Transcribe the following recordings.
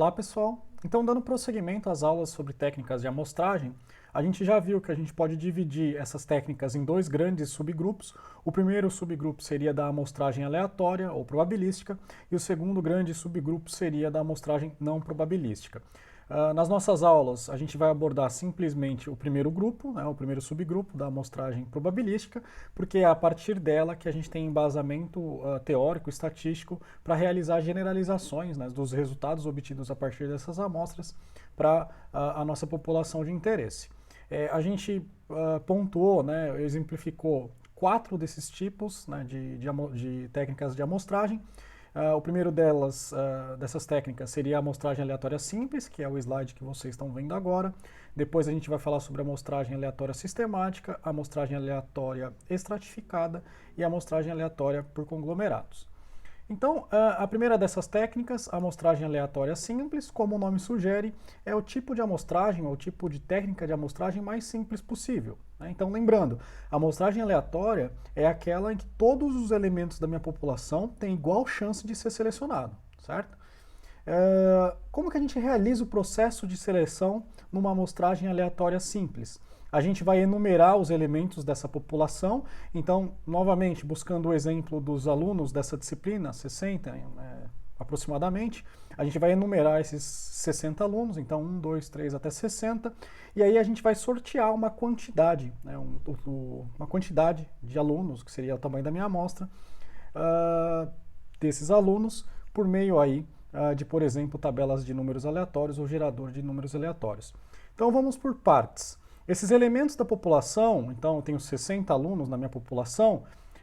Olá pessoal, então dando prosseguimento às aulas sobre técnicas de amostragem, a gente já viu que a gente pode dividir essas técnicas em dois grandes subgrupos. O primeiro subgrupo seria da amostragem aleatória ou probabilística e o segundo grande subgrupo seria da amostragem não probabilística. Nas nossas aulas, a gente vai abordar simplesmente o primeiro grupo, né, o primeiro subgrupo da amostragem probabilística, porque é a partir dela que a gente tem embasamento teórico, estatístico, para realizar generalizações, né, dos resultados obtidos a partir dessas amostras para a nossa população de interesse. A gente pontuou, né, exemplificou 4 desses tipos, né, de técnicas de amostragem. O primeiro dessas técnicas seria a amostragem aleatória simples, que é o slide que vocês estão vendo agora. Depois a gente vai falar sobre a amostragem aleatória sistemática, a amostragem aleatória estratificada e a amostragem aleatória por conglomerados. Então, a primeira dessas técnicas, a amostragem aleatória simples, como o nome sugere, é o tipo de amostragem ou tipo de técnica de amostragem mais simples possível, né? Então, lembrando, a amostragem aleatória é aquela em que todos os elementos da minha população têm igual chance de ser selecionado, certo? Como que a gente realiza o processo de seleção numa amostragem aleatória simples? A gente vai enumerar os elementos dessa população, então, novamente, buscando o exemplo dos alunos dessa disciplina, 60 aproximadamente, a gente vai enumerar esses 60 alunos, então 1, 2, 3 até 60, e aí a gente vai sortear uma quantidade, né, uma quantidade de alunos, que seria o tamanho da minha amostra, desses alunos, por meio aí de, por exemplo, tabelas de números aleatórios ou gerador de números aleatórios. Então vamos por partes. Esses elementos da população, então eu tenho 60 alunos na minha população,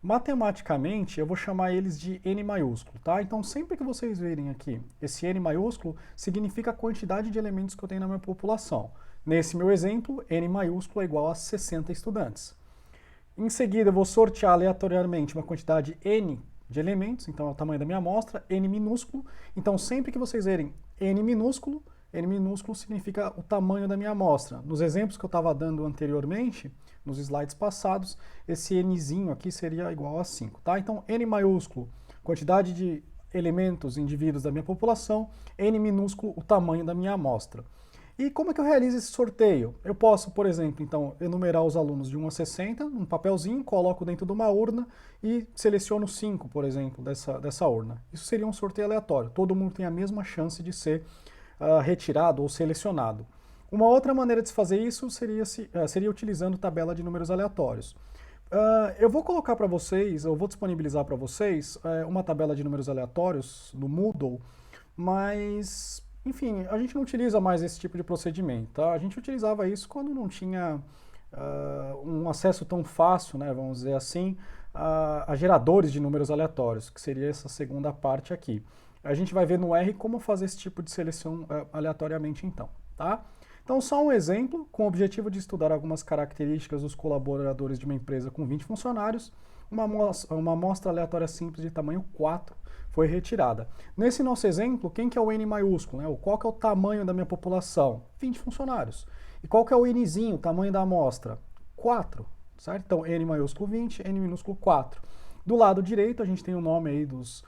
matematicamente eu vou chamar eles de N maiúsculo, tá? Então sempre que vocês verem aqui esse N maiúsculo, significa a quantidade de elementos que eu tenho na minha população. Nesse meu exemplo, N maiúsculo é igual a 60 estudantes. Em seguida eu vou sortear aleatoriamente uma quantidade N de elementos, então é o tamanho da minha amostra, N minúsculo. Então sempre que vocês verem N minúsculo significa o tamanho da minha amostra. Nos exemplos que eu estava dando anteriormente, nos slides passados, esse Nzinho aqui seria igual a 5, tá? Então, N maiúsculo, quantidade de elementos, indivíduos da minha população, N minúsculo, o tamanho da minha amostra. E como é que eu realizo esse sorteio? Eu posso, por exemplo, então, enumerar os alunos de 1 a 60, num papelzinho, coloco dentro de uma urna e seleciono 5, por exemplo, dessa urna. Isso seria um sorteio aleatório. Todo mundo tem a mesma chance de ser retirado ou selecionado. Uma outra maneira de se fazer isso seria utilizando tabela de números aleatórios. Eu vou colocar para vocês, eu vou disponibilizar para vocês uma tabela de números aleatórios no Moodle, mas, enfim, a gente não utiliza mais esse tipo de procedimento, tá? A gente utilizava isso quando não tinha um acesso tão fácil, né, vamos dizer assim, a geradores de números aleatórios, que seria essa segunda parte aqui. A gente vai ver no R como fazer esse tipo de seleção aleatoriamente então, tá? Então só um exemplo, com o objetivo de estudar algumas características dos colaboradores de uma empresa com 20 funcionários, uma amostra aleatória simples de tamanho 4 foi retirada. Nesse nosso exemplo, quem que é o N maiúsculo, né? Qual que é o tamanho da minha população? 20 funcionários. E qual que é o Nzinho, o tamanho da amostra? 4, certo? Então N maiúsculo 20, N minúsculo 4. Do lado direito a gente tem o nome aí dos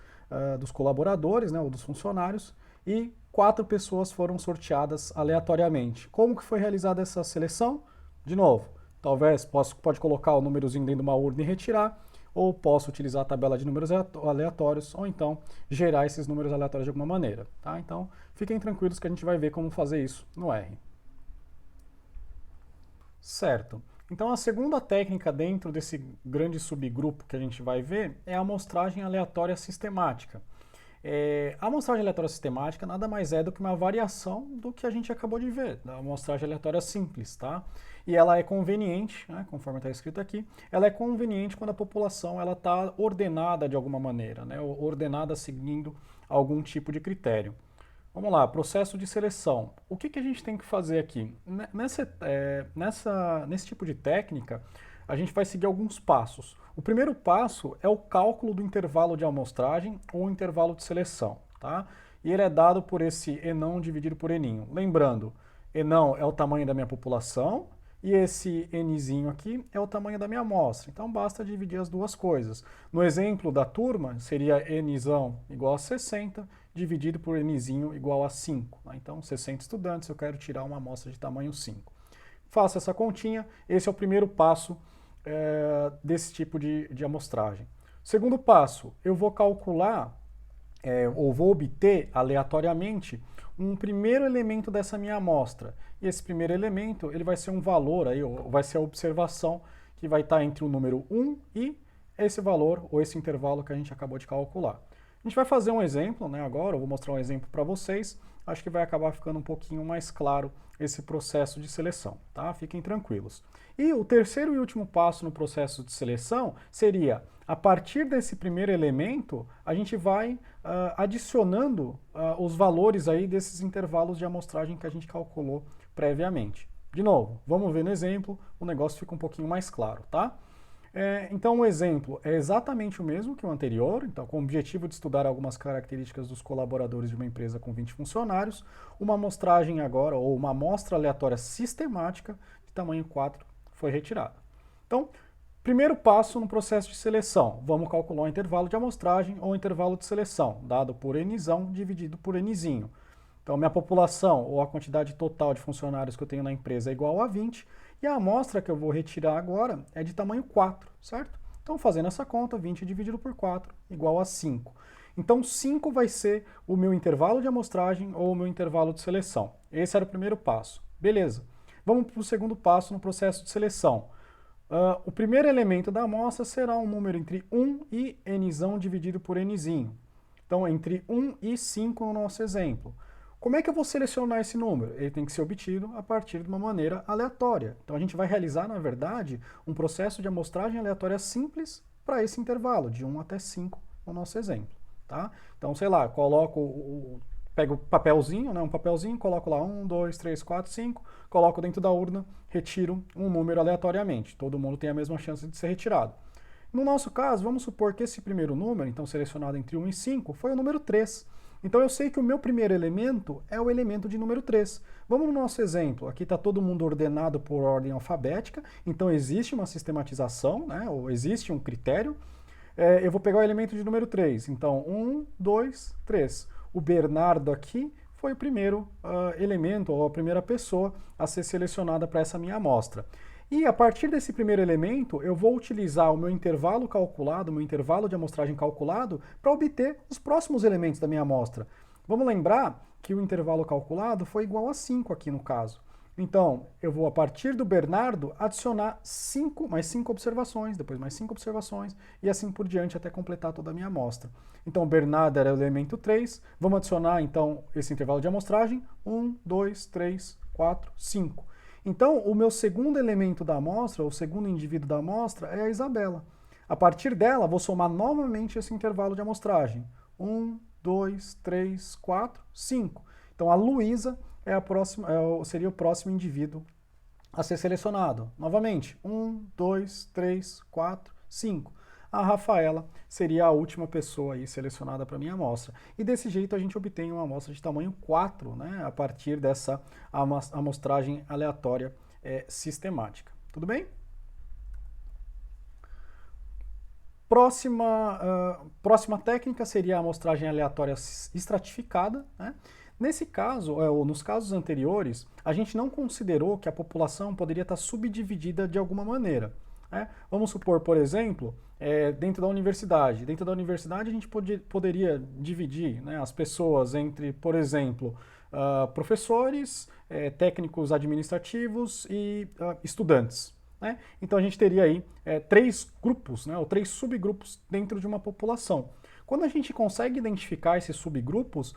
colaboradores, né, ou dos funcionários, e 4 pessoas foram sorteadas aleatoriamente. Como que foi realizada essa seleção? De novo, talvez pode colocar o númerozinho dentro de uma urna e retirar, ou posso utilizar a tabela de números aleatórios, ou então gerar esses números aleatórios de alguma maneira, tá? Então, fiquem tranquilos que a gente vai ver como fazer isso no R. Certo. Então, a segunda técnica dentro desse grande subgrupo que a gente vai ver é a amostragem aleatória sistemática. A amostragem aleatória sistemática nada mais é do que uma variação do que a gente acabou de ver, da amostragem aleatória simples, tá? E ela é conveniente, né, conforme está escrito aqui, ela é conveniente quando a população está ordenada de alguma maneira, né, ordenada seguindo algum tipo de critério. Vamos lá, processo de seleção. O que a gente tem que fazer aqui? Nesse tipo de técnica, a gente vai seguir alguns passos. O primeiro passo é o cálculo do intervalo de amostragem ou intervalo de seleção, tá? E ele é dado por esse enão dividido por eninho. Lembrando, enão é o tamanho da minha população e esse nzinho aqui é o tamanho da minha amostra. Então basta dividir as duas coisas. No exemplo da turma, seria nzão igual a 60 dividido por nzinho igual a 5. Né? Então, 60 estudantes, eu quero tirar uma amostra de tamanho 5. Faço essa continha, esse é o primeiro passo desse tipo de amostragem. Segundo passo, eu vou calcular, ou vou obter aleatoriamente, um primeiro elemento dessa minha amostra. E esse primeiro elemento ele vai ser um valor, aí, ou vai ser a observação que vai estar entre o número 1 e esse valor, ou esse intervalo que a gente acabou de calcular. A gente vai fazer um exemplo, né, agora, eu vou mostrar um exemplo para vocês, acho que vai acabar ficando um pouquinho mais claro esse processo de seleção, tá? Fiquem tranquilos. E o terceiro e último passo no processo de seleção seria, a partir desse primeiro elemento, a gente vai adicionando os valores aí desses intervalos de amostragem que a gente calculou previamente. De novo, vamos ver no exemplo, o negócio fica um pouquinho mais claro, tá? Então, o exemplo é exatamente o mesmo que o anterior, então, com o objetivo de estudar algumas características dos colaboradores de uma empresa com 20 funcionários, uma amostragem agora, ou uma amostra aleatória sistemática de tamanho 4 foi retirada. Então, primeiro passo no processo de seleção, vamos calcular o intervalo de amostragem ou intervalo de seleção, dado por nzão dividido por nzinho. Então, minha população, ou a quantidade total de funcionários que eu tenho na empresa é igual a 20, e a amostra que eu vou retirar agora é de tamanho 4, certo? Então, fazendo essa conta, 20 dividido por 4 igual a 5. Então, 5 vai ser o meu intervalo de amostragem ou o meu intervalo de seleção. Esse era o primeiro passo. Beleza. Vamos para o segundo passo no processo de seleção. O primeiro elemento da amostra será um número entre 1 e nzão dividido por nzinho. Então, entre 1 e 5 no nosso exemplo. Como é que eu vou selecionar esse número? Ele tem que ser obtido a partir de uma maneira aleatória. Então a gente vai realizar, na verdade, um processo de amostragem aleatória simples para esse intervalo, de 1 até 5 no nosso exemplo. Tá? Então, sei lá, pego o papelzinho, né, um papelzinho, coloco lá 1, 2, 3, 4, 5, coloco dentro da urna, retiro um número aleatoriamente. Todo mundo tem a mesma chance de ser retirado. No nosso caso, vamos supor que esse primeiro número, então selecionado entre 1 e 5, foi o número 3. Então eu sei que o meu primeiro elemento é o elemento de número 3. Vamos no nosso exemplo. Aqui está todo mundo ordenado por ordem alfabética, então existe uma sistematização, né, ou existe um critério. Eu vou pegar o elemento de número 3. Então, 1, 2, 3. O Bernardo aqui foi o primeiro elemento, ou a primeira pessoa a ser selecionada para essa minha amostra. E a partir desse primeiro elemento, eu vou utilizar o meu intervalo calculado, o meu intervalo de amostragem calculado, para obter os próximos elementos da minha amostra. Vamos lembrar que o intervalo calculado foi igual a 5 aqui no caso. Então, eu vou, a partir do Bernardo, adicionar mais 5 observações, depois mais 5 observações, e assim por diante até completar toda a minha amostra. Então, Bernardo era o elemento 3, vamos adicionar, então, esse intervalo de amostragem, 1, 2, 3, 4, 5. Então, o meu segundo elemento da amostra, o segundo indivíduo da amostra, é a Isabela. A partir dela, vou somar novamente esse intervalo de amostragem. 1, 2, 3, 4, 5. Então, a Luísa seria o próximo indivíduo a ser selecionado. Novamente, 1, 2, 3, 4, 5. A Rafaela seria a última pessoa aí selecionada para a minha amostra. E desse jeito a gente obtém uma amostra de tamanho 4, né, a partir dessa amostragem aleatória sistemática. Tudo bem? Próxima técnica seria a amostragem aleatória estratificada, né? Nesse caso, ou nos casos anteriores, a gente não considerou que a população poderia estar subdividida de alguma maneira. Vamos supor, por exemplo, dentro da universidade. Dentro da universidade a gente poderia dividir, né, as pessoas entre, por exemplo, professores, técnicos administrativos e estudantes. Né? Então a gente teria aí 3 grupos, né, ou 3 subgrupos dentro de uma população. Quando a gente consegue identificar esses subgrupos,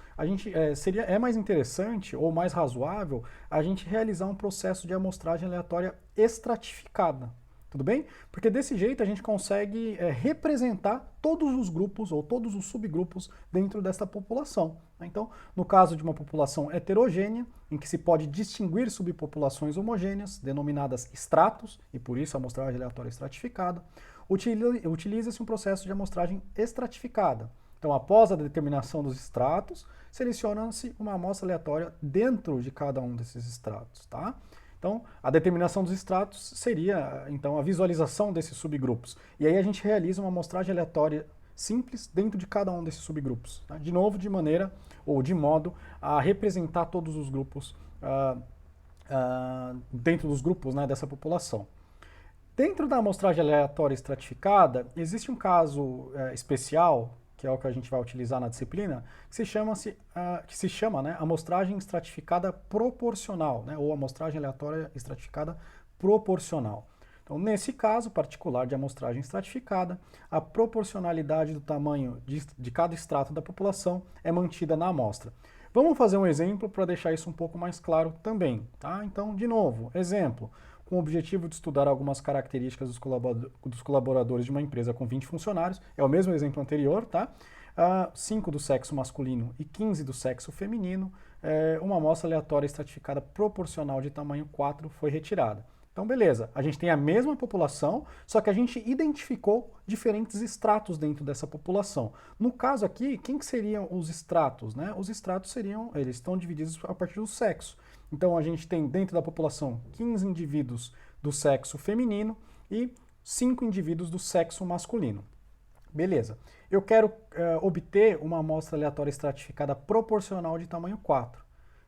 é mais interessante ou mais razoável a gente realizar um processo de amostragem aleatória estratificada. Tudo bem? Porque desse jeito a gente consegue representar todos os grupos ou todos os subgrupos dentro desta população. Então, no caso de uma população heterogênea, em que se pode distinguir subpopulações homogêneas, denominadas estratos, e por isso a amostragem aleatória estratificada, utiliza-se um processo de amostragem estratificada. Então, após a determinação dos estratos, seleciona-se uma amostra aleatória dentro de cada um desses estratos, tá? Então, a determinação dos estratos seria, então, a visualização desses subgrupos. E aí a gente realiza uma amostragem aleatória simples dentro de cada um desses subgrupos. Tá? De novo, de maneira ou de modo a representar todos os grupos dentro dos grupos, né, dessa população. Dentro da amostragem aleatória estratificada, existe um caso especial, que é o que a gente vai utilizar na disciplina, que se chama né, amostragem estratificada proporcional, né, ou amostragem aleatória estratificada proporcional. Então, nesse caso particular de amostragem estratificada, a proporcionalidade do tamanho de cada extrato da população é mantida na amostra. Vamos fazer um exemplo para deixar isso um pouco mais claro também. Tá? Então, de novo, exemplo. Com o objetivo de estudar algumas características dos colaboradores de uma empresa com 20 funcionários, é o mesmo exemplo anterior, tá? 5 do sexo masculino e 15 do sexo feminino, uma amostra aleatória estratificada proporcional de tamanho 4 foi retirada. Então, beleza, a gente tem a mesma população, só que a gente identificou diferentes estratos dentro dessa população. No caso aqui, quem que seriam os estratos? Né? Os estratos eles estão divididos a partir do sexo. Então, a gente tem dentro da população 15 indivíduos do sexo feminino e 5 indivíduos do sexo masculino. Beleza. Eu quero obter uma amostra aleatória estratificada proporcional de tamanho 4.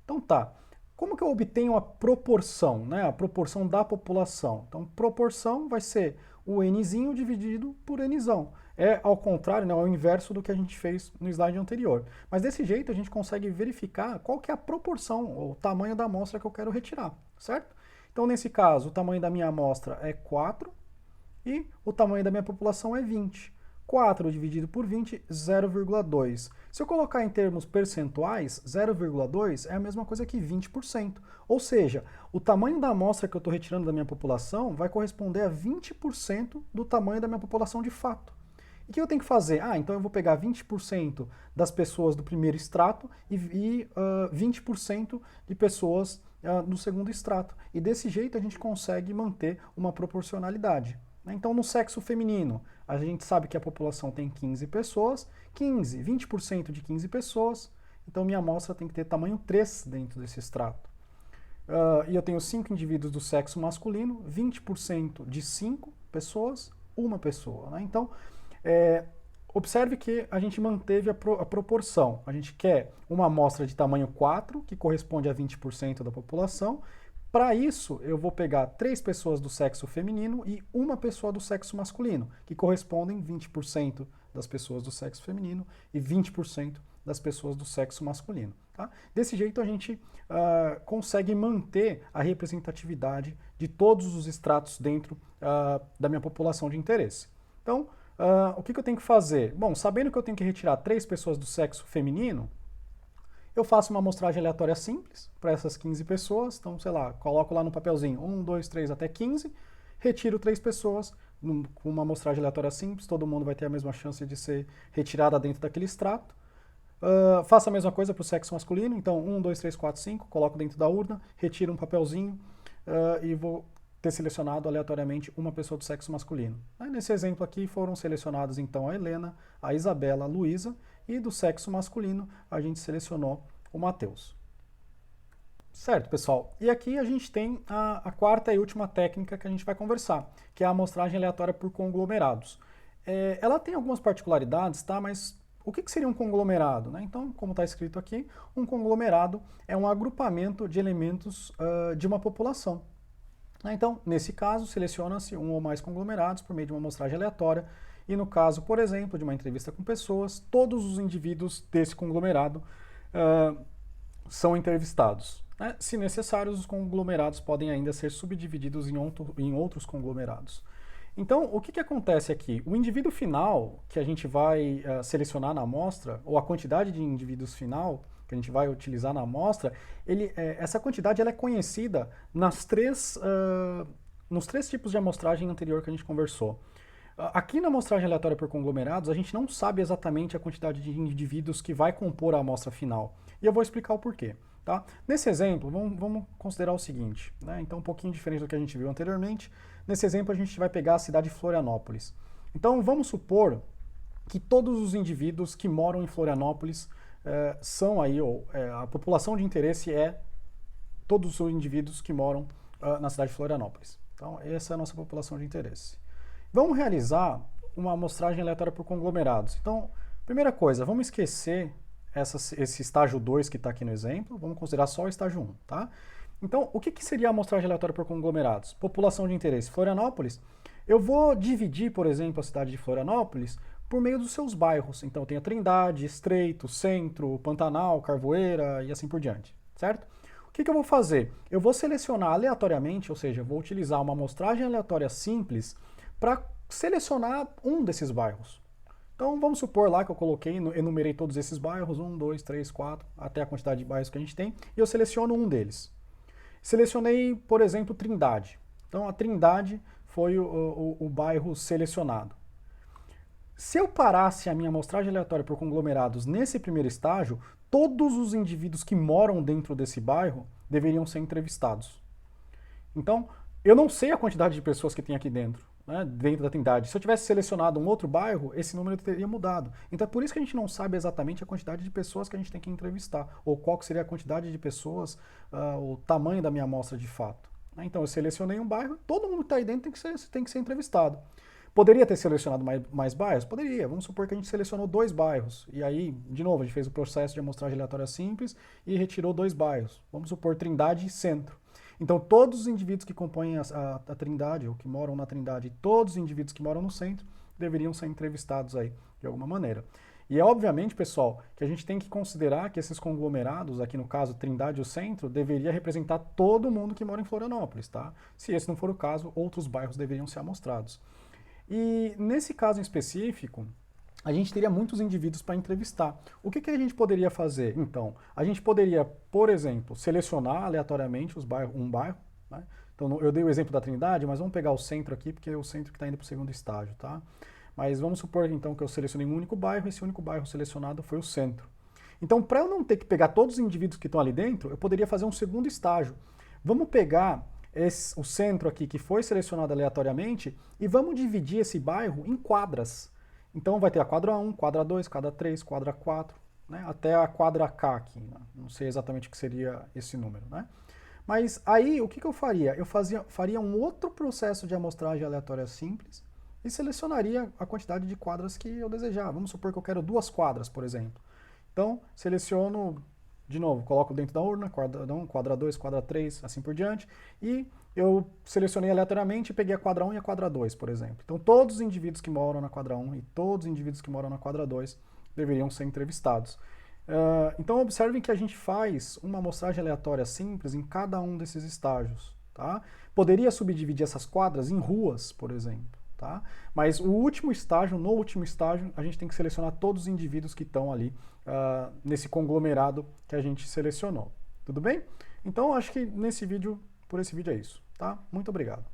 Então, tá. Como que eu obtenho a proporção, né? A proporção da população? Então, proporção vai ser o nzinho dividido por nzão. É ao contrário, né? É o inverso do que a gente fez no slide anterior. Mas desse jeito a gente consegue verificar qual que é a proporção, ou o tamanho da amostra que eu quero retirar, certo? Então, nesse caso, o tamanho da minha amostra é 4 e o tamanho da minha população é 20. 4 dividido por 20, 0,2. Se eu colocar em termos percentuais, 0,2 é a mesma coisa que 20%. Ou seja, o tamanho da amostra que eu estou retirando da minha população vai corresponder a 20% do tamanho da minha população de fato. E o que eu tenho que fazer? Então eu vou pegar 20% das pessoas do primeiro extrato e 20% de pessoas do segundo extrato. E desse jeito a gente consegue manter uma proporcionalidade. Então, no sexo feminino, a gente sabe que a população tem 15 pessoas, 20% de 15 pessoas, então minha amostra tem que ter tamanho 3 dentro desse extrato. E eu tenho 5 indivíduos do sexo masculino, 20% de 5 pessoas, 1 pessoa. Né? Então, observe que a gente manteve a proporção. A gente quer uma amostra de tamanho 4, que corresponde a 20% da população. Para isso, eu vou pegar 3 pessoas do sexo feminino e 1 pessoa do sexo masculino, que correspondem 20% das pessoas do sexo feminino e 20% das pessoas do sexo masculino. Tá? Desse jeito, a gente consegue manter a representatividade de todos os estratos dentro da minha população de interesse. Então, o que eu tenho que fazer? Bom, sabendo que eu tenho que retirar 3 pessoas do sexo feminino, eu faço uma amostragem aleatória simples para essas 15 pessoas. Então, sei lá, coloco lá no papelzinho 1, 2, 3 até 15, retiro 3 pessoas com uma amostragem aleatória simples, todo mundo vai ter a mesma chance de ser retirada dentro daquele extrato. Faço a mesma coisa para o sexo masculino, então 1, 2, 3, 4, 5, coloco dentro da urna, retiro um papelzinho e vou ter selecionado aleatoriamente uma pessoa do sexo masculino. Nesse exemplo aqui foram selecionados então a Helena, a Isabela, a Luísa, e do sexo masculino a gente selecionou o Matheus. Certo, pessoal? E aqui a gente tem a quarta e última técnica que a gente vai conversar, que é a amostragem aleatória por conglomerados. Ela tem algumas particularidades, tá? Mas o que seria um conglomerado? Né? Então, como está escrito aqui, um conglomerado é um agrupamento de elementos de uma população. Então, nesse caso, seleciona-se um ou mais conglomerados por meio de uma amostragem aleatória. E no caso, por exemplo, de uma entrevista com pessoas, todos os indivíduos desse conglomerado são entrevistados. Né? Se necessário, os conglomerados podem ainda ser subdivididos em outros conglomerados. Então, o que acontece aqui? O indivíduo final que a gente vai selecionar na amostra, ou a quantidade de indivíduos final que a gente vai utilizar na amostra, essa quantidade ela é conhecida nos três tipos de amostragem anterior que a gente conversou. Aqui na amostragem aleatória por conglomerados, a gente não sabe exatamente a quantidade de indivíduos que vai compor a amostra final. E eu vou explicar o porquê. Tá? Nesse exemplo, vamos considerar o seguinte, né? Então um pouquinho diferente do que a gente viu anteriormente. Nesse exemplo, a gente vai pegar a cidade de Florianópolis. Então vamos supor que todos os indivíduos que moram em Florianópolis são aí, a população de interesse é todos os indivíduos que moram na cidade de Florianópolis. Então essa é a nossa população de interesse. Vamos realizar uma amostragem aleatória por conglomerados. Então, primeira coisa, vamos esquecer esse estágio 2 que está aqui no exemplo, vamos considerar só o estágio 1, tá? Então, o que seria a amostragem aleatória por conglomerados? População de interesse, Florianópolis. Eu vou dividir, por exemplo, a cidade de Florianópolis por meio dos seus bairros. Então, tem a Trindade, Estreito, Centro, Pantanal, Carvoeira e assim por diante, certo? O que eu vou fazer? Eu vou selecionar aleatoriamente, ou seja, eu vou utilizar uma amostragem aleatória simples para selecionar um desses bairros. Então, vamos supor lá que eu coloquei, enumerei todos esses bairros, 1, 2, 3, 4, até a quantidade de bairros que a gente tem, e eu seleciono um deles. Selecionei, por exemplo, Trindade. Então, a Trindade foi o bairro selecionado. Se eu parasse a minha amostragem aleatória por conglomerados nesse primeiro estágio, todos os indivíduos que moram dentro desse bairro deveriam ser entrevistados. Então, eu não sei a quantidade de pessoas que tem aqui dentro, né, dentro da Trindade. Se eu tivesse selecionado um outro bairro, esse número teria mudado. Então é por isso que a gente não sabe exatamente a quantidade de pessoas que a gente tem que entrevistar, ou qual que seria a quantidade de pessoas, o tamanho da minha amostra de fato. Então eu selecionei um bairro, todo mundo que está aí dentro tem que ser entrevistado. Poderia ter selecionado mais bairros? Poderia. Vamos supor que a gente selecionou 2 bairros. E aí, de novo, a gente fez o processo de amostragem aleatória simples e retirou 2 bairros. Vamos supor Trindade e Centro. Então, todos os indivíduos que compõem a Trindade, ou que moram na Trindade, e todos os indivíduos que moram no centro, deveriam ser entrevistados aí, de alguma maneira. E é obviamente, pessoal, que a gente tem que considerar que esses conglomerados, aqui no caso Trindade e o Centro, deveria representar todo mundo que mora em Florianópolis, tá? Se esse não for o caso, outros bairros deveriam ser amostrados. E nesse caso em específico, a gente teria muitos indivíduos para entrevistar. O que a gente poderia fazer? Então, a gente poderia, por exemplo, selecionar aleatoriamente um bairro, né? Então, eu dei o exemplo da Trindade, mas vamos pegar o centro aqui, porque é o centro que está indo para o segundo estágio, tá? Mas vamos supor, então, que eu selecionei um único bairro, esse único bairro selecionado foi o centro. Então, para eu não ter que pegar todos os indivíduos que estão ali dentro, eu poderia fazer um segundo estágio. Vamos pegar o centro aqui, que foi selecionado aleatoriamente, e vamos dividir esse bairro em quadras. Então vai ter a quadra 1, quadra 2, quadra 3, quadra 4, né, até a quadra K aqui. Né? Não sei exatamente o que seria esse número. Né? Mas aí o que eu faria? Eu faria um outro processo de amostragem aleatória simples e selecionaria a quantidade de quadras que eu desejar. Vamos supor que eu quero 2 quadras, por exemplo. Então seleciono, de novo, coloco dentro da urna, quadra 1, quadra 2, quadra 3, assim por diante, e eu selecionei aleatoriamente e peguei a quadra 1 e a quadra 2, por exemplo. Então todos os indivíduos que moram na quadra 1 e todos os indivíduos que moram na quadra 2 deveriam ser entrevistados. Então observem que a gente faz uma amostragem aleatória simples em cada um desses estágios. Tá? Poderia subdividir essas quadras em ruas, por exemplo. Tá? Mas no último estágio, a gente tem que selecionar todos os indivíduos que estão ali nesse conglomerado que a gente selecionou. Tudo bem? Então acho que por esse vídeo é isso. Tá? Muito obrigado.